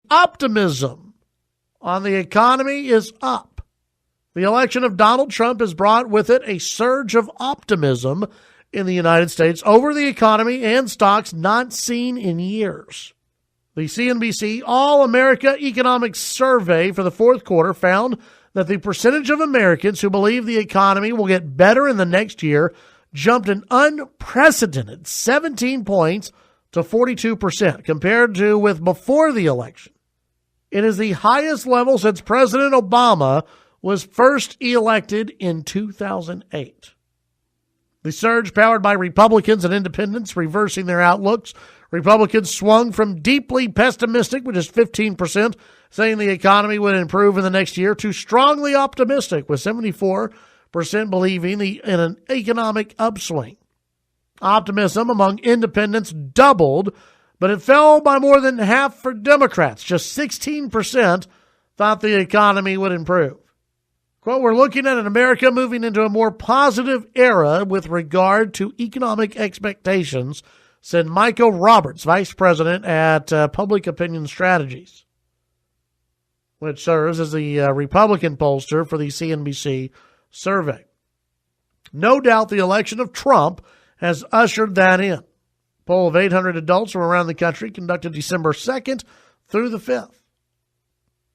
Optimism on the economy is up. The election of Donald Trump has brought with it a surge of optimism in the United States over the economy and stocks not seen in years. The CNBC All-America Economic Survey for the fourth quarter found that the percentage of Americans who believe the economy will get better in the next year jumped an unprecedented 17 points to 42% compared to with before the election. It is the highest level since President Obama was first elected in 2008. The surge powered by Republicans and independents reversing their outlooks. Republicans swung from deeply pessimistic, which is 15%, saying the economy would improve in the next year, to strongly optimistic, with 74% believing in an economic upswing. Optimism among independents doubled, but it fell by more than half for Democrats. Just 16% thought the economy would improve. Quote, we're looking at an America moving into a more positive era with regard to economic expectations, said Michael Roberts, vice president at Public Opinion Strategies, which serves as the Republican pollster for the CNBC survey. No doubt the election of Trump has ushered that in. A poll of 800 adults from around the country conducted December 2nd through the 5th.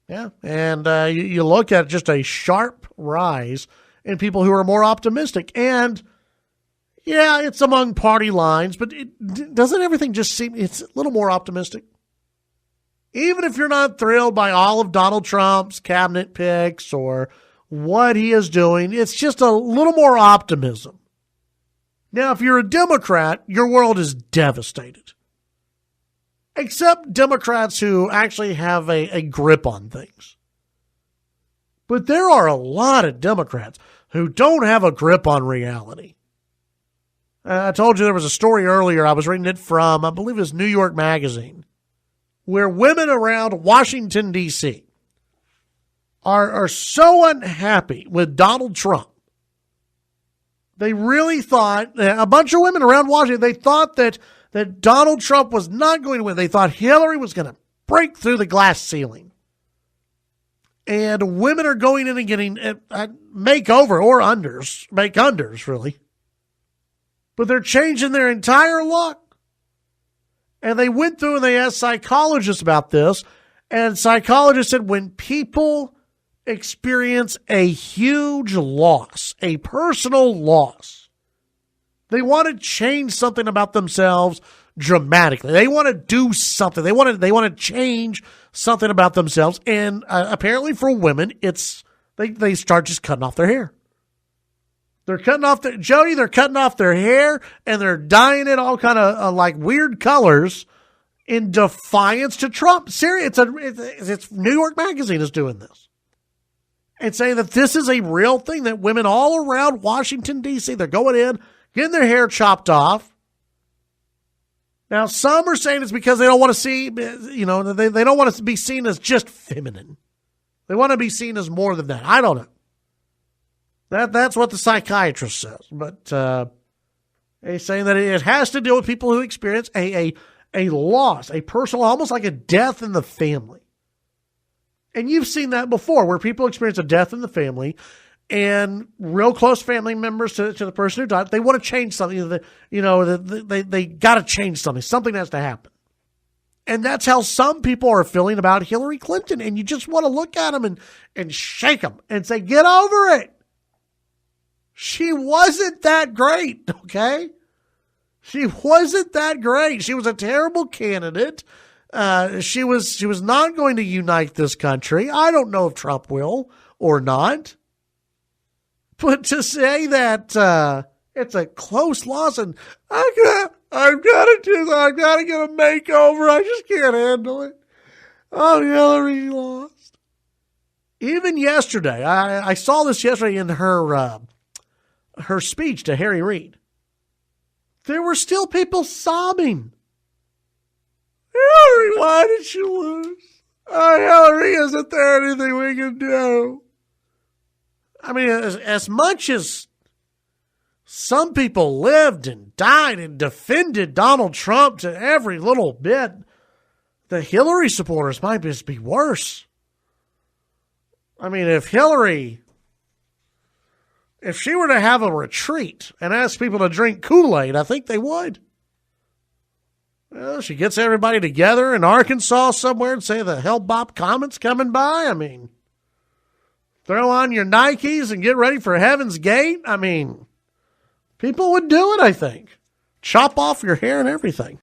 Yeah, and you look at just a sharp rise in people who are more optimistic. And, yeah, it's among party lines, but doesn't everything just seem it's a little more optimistic? Even if you're not thrilled by all of Donald Trump's cabinet picks or what he is doing, it's just a little more optimism. Now, if you're a Democrat, your world is devastated. Except Democrats who actually have a grip on things. But there are a lot of Democrats who don't have a grip on reality. I told you there was a story earlier. I was reading it from, I believe it was New York Magazine, where women around Washington, D.C. are so unhappy with Donald Trump. They really thought, a bunch of women around Washington, they thought that Donald Trump was not going to win. They thought Hillary was going to break through the glass ceiling. And women are going in and getting a makeover or make unders, really. But they're changing their entire look. And they went through and they asked psychologists about this. And psychologists said when people experience a huge loss, a personal loss, they want to change something about themselves dramatically. They want to do something. They want to change something about themselves. And apparently for women, it's they start just cutting off their hair. They're cutting off they're cutting off their hair and they're dyeing it all kind of like weird colors in defiance to Trump. Seriously, it's New York Magazine is doing this. And saying that this is a real thing, that women all around Washington, D.C., they're going in, getting their hair chopped off. Now, some are saying it's because they don't want to see, they don't want to be seen as just feminine. They want to be seen as more than that. I don't know. That's what the psychiatrist says. But he's saying that it has to do with people who experience a loss, a personal, almost like a death in the family. And you've seen that before, where people experience a death in the family, and real close family members to the person who died, they want to change something. They got to change something. Something has to happen. And that's how some people are feeling about Hillary Clinton. And you just want to look at them and shake them and say, get over it. She wasn't that great, okay? She wasn't that great. She was a terrible candidate. She was not going to unite this country. I don't know if Trump will or not. But to say that it's a close loss and I've got to do that. I've got to get a makeover. I just can't handle it. Oh, Hillary lost. Even yesterday, I saw this yesterday in her speech to Harry Reid. There were still people sobbing. Hillary, why did she lose? Oh, Hillary, isn't there anything we can do? I mean, as much as some people lived and died and defended Donald Trump to every little bit, The Hillary supporters might just be worse. I mean, if she were to have a retreat and ask people to drink Kool-Aid, I think they would. Well, she gets everybody together in Arkansas somewhere and say the Hellbop Comet's coming by. I mean, throw on your Nikes and get ready for Heaven's Gate. I mean, people would do it, I think. Chop off your hair and everything.